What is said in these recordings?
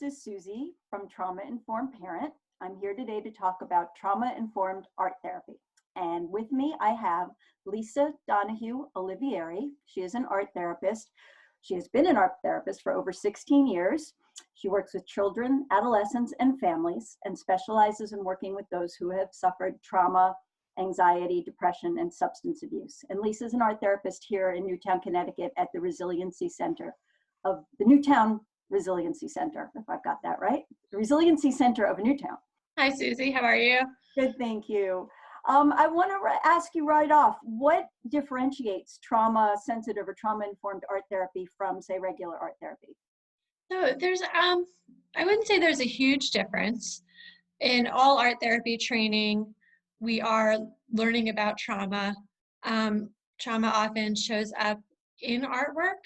is Susie from Trauma Informed Parent. I'm here today to talk about trauma-informed art therapy. And with me, I have Lisa Donohue-Olivieri. She is an art therapist. She has been an art therapist for over 16 years. She works with children, adolescents, and families, and specializes in working with those who have suffered trauma, anxiety, depression, and substance abuse. And Lisa is an art therapist here in Newtown, Connecticut at the Resiliency Center of the Newtown Resiliency Center, if I've got that right. The Resiliency Center of Newtown. Hi, Susie. How are you? Good, thank you. I want to ask you right off, what differentiates trauma-sensitive or trauma-informed art therapy from, say, regular art therapy? So there's, I wouldn't say there's a huge difference. In all art therapy training, we are learning about trauma. Trauma often shows up in artwork,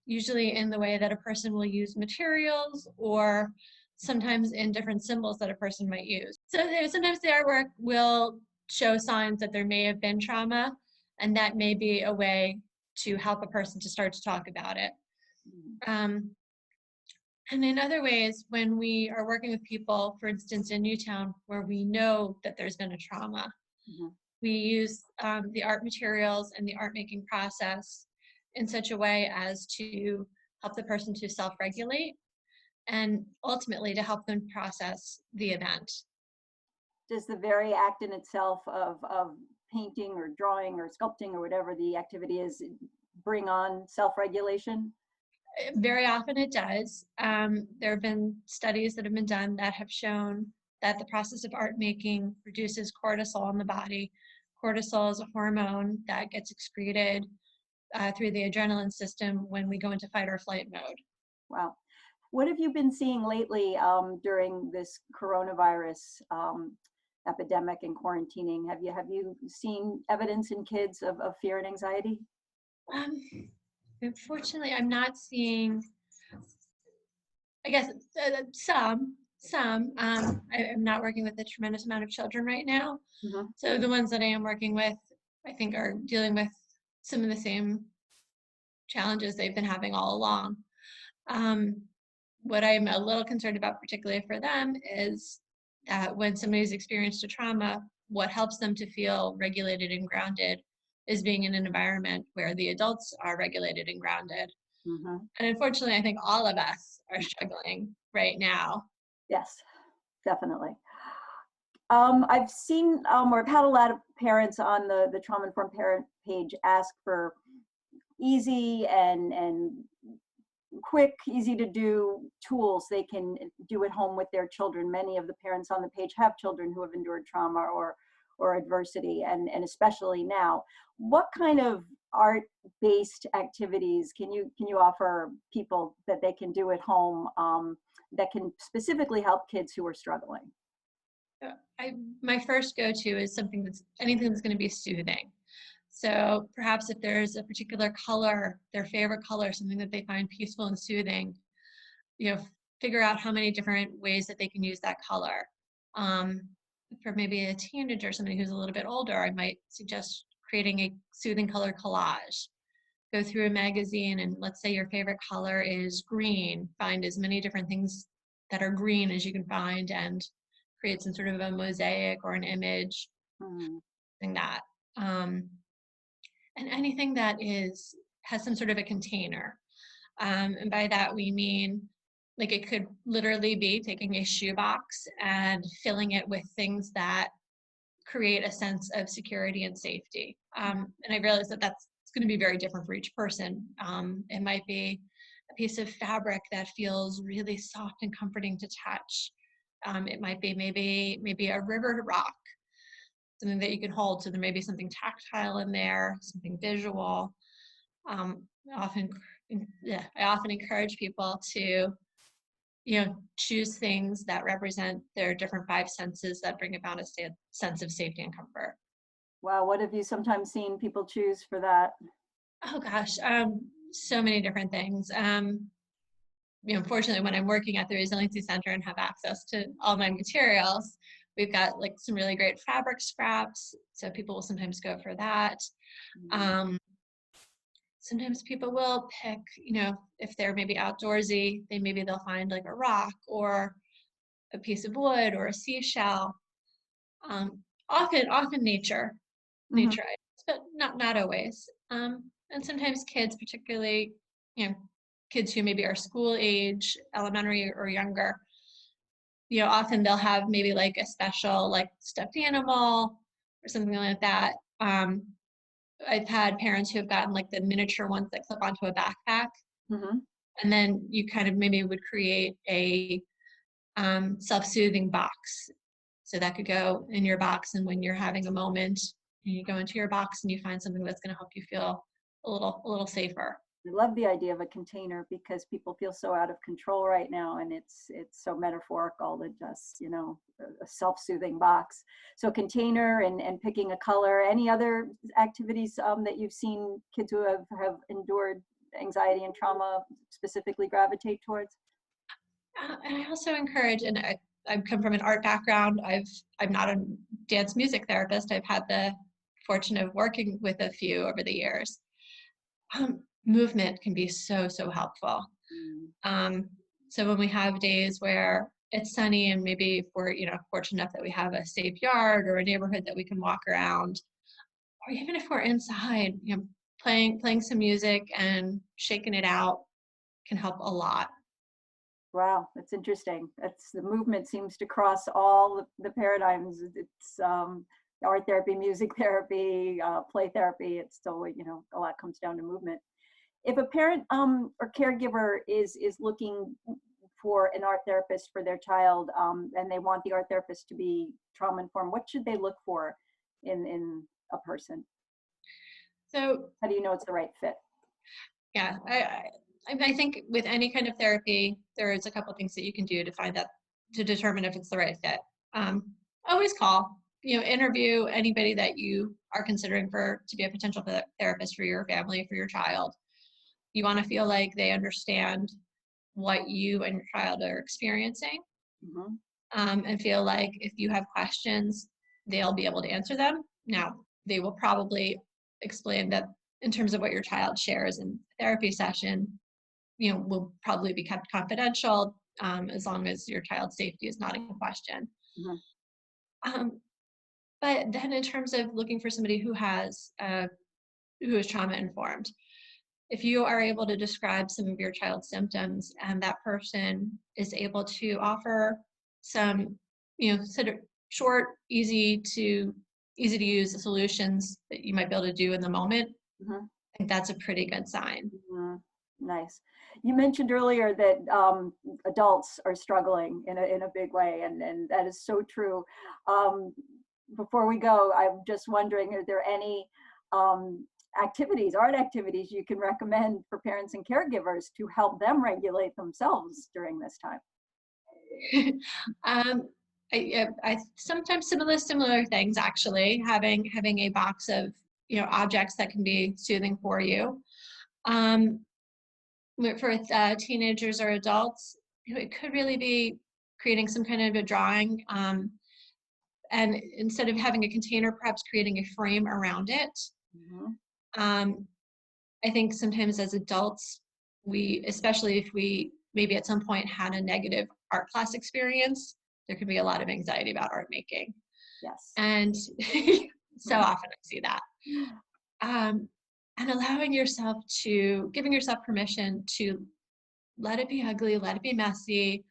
usually in the way that a person will use materials or sometimes in different symbols that a person might use. So sometimes the artwork will show signs that there may have been trauma, and that may be a way to help a person to start to talk about it. And in other ways, when we are working with people, for instance, in Newtown, where we know that there's been a trauma, we use the art materials and the art making process in such a way as to help the person to self-regulate and ultimately to help them process the event. Does the very act in itself of painting or drawing or sculpting or whatever the activity is bring on self-regulation? Very often it does. There have been studies that have been done that have shown that the process of art making reduces cortisol in the body. Cortisol is a hormone that gets excreted through the adrenaline system when we go into fight or flight mode. Wow. What have you been seeing lately during this coronavirus epidemic and quarantining? Have you seen evidence in kids of fear and anxiety? Unfortunately, I'm not seeing, I guess, some. I'm not working with a tremendous amount of children right now. So the ones that I am working with, I think, are dealing with some of the same challenges they've been having all along. What I'm a little concerned about, particularly for them, is that when somebody's experienced a trauma, what helps them to feel regulated and grounded is being in an environment where the adults are regulated and grounded. And unfortunately, I think all of us are struggling right now. Yes, definitely. I've seen or I've had a lot of parents on the Trauma Informed Parent page ask for easy and quick, easy to do tools they can do at home with their children. Many of the parents on the page have children who have endured trauma or adversity, and especially now. What kind of art-based activities can you offer people that they can do at home that can specifically help kids who are struggling? My first go-to is anything that's going to be soothing. So perhaps if there's a particular color, their favorite color, something that they find peaceful and soothing, figure out how many different ways that they can use that color. For maybe a teenager, somebody who's a little bit older, I might suggest creating a soothing color collage. Go through a magazine and let's say your favorite color is green. Find as many different things that are green as you can find and create some sort of a mosaic or an image, something that. And anything that has some sort of a container. And by that we mean, like, it could literally be taking a shoebox and filling it with things that create a sense of security and safety. And I realize that that's going to be very different for each person. It might be a piece of fabric that feels really soft and comforting to touch. It might be maybe a river rock, something that you can hold. So there may be something tactile in there, something visual. I often encourage people to, choose things that represent their different five senses that bring about a sense of safety and comfort. Wow, what have you sometimes seen people choose for that? Oh gosh, so many different things. Fortunately, when I'm working at the Resiliency Center and have access to all my materials, we've got some really great fabric scraps, so people will sometimes go for that. sometimes people will pick, if they're maybe outdoorsy, they'll find like a rock or a piece of wood or a seashell. Often Hmm. nature items, but not always. And sometimes kids, particularly, kids who maybe are school age, elementary or younger, often they'll have maybe like a special like stuffed animal or something like that. I've had parents who have gotten like the miniature ones that clip onto a backpack, Hmm. and then you kind of maybe would create a self-soothing box. So that could go in your box, and when you're having a moment, you go into your box and you find something that's going to help you feel a little safer. I love the idea of a container because people feel so out of control right now, and it's so metaphorical to just a self-soothing box. So container and picking a color. Any other activities that you've seen kids who have endured anxiety and trauma specifically gravitate towards? And I also encourage, and I've come from an art background. I'm not a dance music therapist. I've had the fortune of working with a few over the years. Movement can be so helpful. Mm. Um, so when we have days where it's sunny and maybe if we're fortunate enough that we have a safe yard or a neighborhood that we can walk around, or even if we're inside, playing some music and shaking it out can help a lot. Wow, that's interesting. That's the movement seems to cross all the paradigms. It's art therapy, music therapy, play therapy. It's still, a lot comes down to movement. If a parent or caregiver is looking for an art therapist for their child, and they want the art therapist to be trauma informed, what should they look for in a person? So How do you know it's the right fit? yeah, I think with any kind of therapy, there's a couple things that you can do to determine if it's the right fit. Um, Always call, interview anybody that you are considering to be a potential therapist for your family, for your child. You want to feel like they understand what you and your child are experiencing, Hmm. and feel like if you have questions, they'll be able to answer them. Now, they will probably explain that in terms of what your child shares in therapy session, will probably be kept confidential, as long as your child's safety is not in question. Hmm. Um, but then in terms of looking for somebody who is trauma informed, if you are able to describe some of your child's symptoms and that person is able to offer some, sort of short, easy to use solutions that you might be able to do in the moment, Hmm. I think that's a pretty good sign. Mhm. Nice. You mentioned earlier that adults are struggling in a big way, and that is so true. Um, Before we go, I'm just wondering, are there any um, art activities you can recommend for parents and caregivers to help them regulate themselves during this time? um, I sometimes similar things actually. Having a box of objects that can be soothing for you. Um, for teenagers or adults, it could really be creating some kind of a drawing, and instead of having a container, perhaps creating a frame around it. Hmm. Um, I think sometimes as adults, especially if we maybe at some point had a negative art class experience, there can be a lot of anxiety about art making. Yes. And so often I see that. Um, and giving yourself permission to let it be ugly, let it be messy,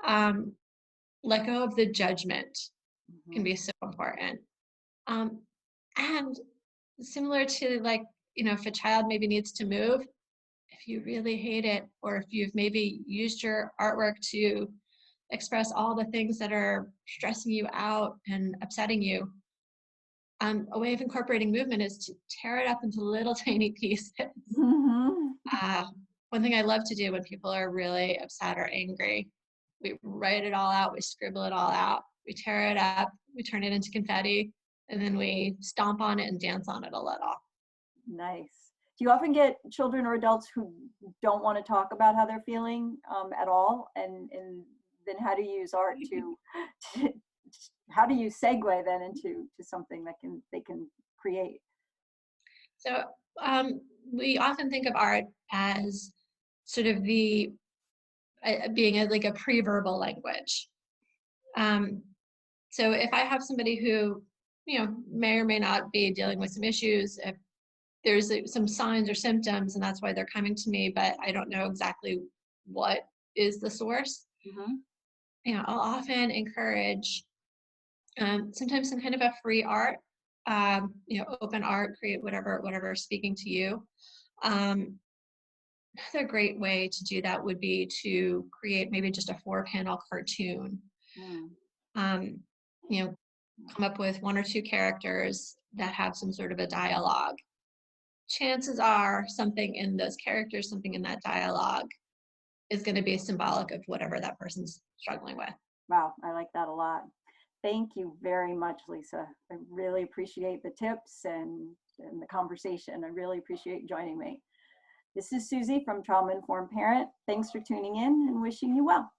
um, let go of the judgment can Hmm. be so important. Um, and similar to like, if a child maybe needs to move, if you really hate it, or if you've maybe used your artwork to express all the things that are stressing you out and upsetting you, a way of incorporating movement is to tear it up into little tiny pieces. Hmm. Uh, One thing I love to do when people are really upset or angry, we write it all out, we scribble it all out, we tear it up, we turn it into confetti, and then we stomp on it and dance on it a little. Nice. Do you often get children or adults who don't want to talk about how they're feeling at all? And then how do you use art to how do you segue then into something that they can create? So we often think of art as sort of the being like a pre-verbal language. Um, so if I have somebody who, may or may not be dealing with some issues, if there's some signs or symptoms, and that's why they're coming to me, but I don't know exactly what is the source, Mm-hmm. I'll often encourage sometimes some kind of a free art, open art, create whatever is speaking to you. Um, Another great way to do that would be to create maybe just a 4-panel cartoon. Mm. Um, you know, Come up with 1 or 2 characters that have some sort of a dialogue. Chances are something in those characters, something in that dialogue is going to be symbolic of whatever that person's struggling with. Wow, I like that a lot. Thank you very much, Lisa. I really appreciate the tips and the conversation. I really appreciate you joining me. This is Susie from Trauma Informed Parent. Thanks for tuning in and wishing you well.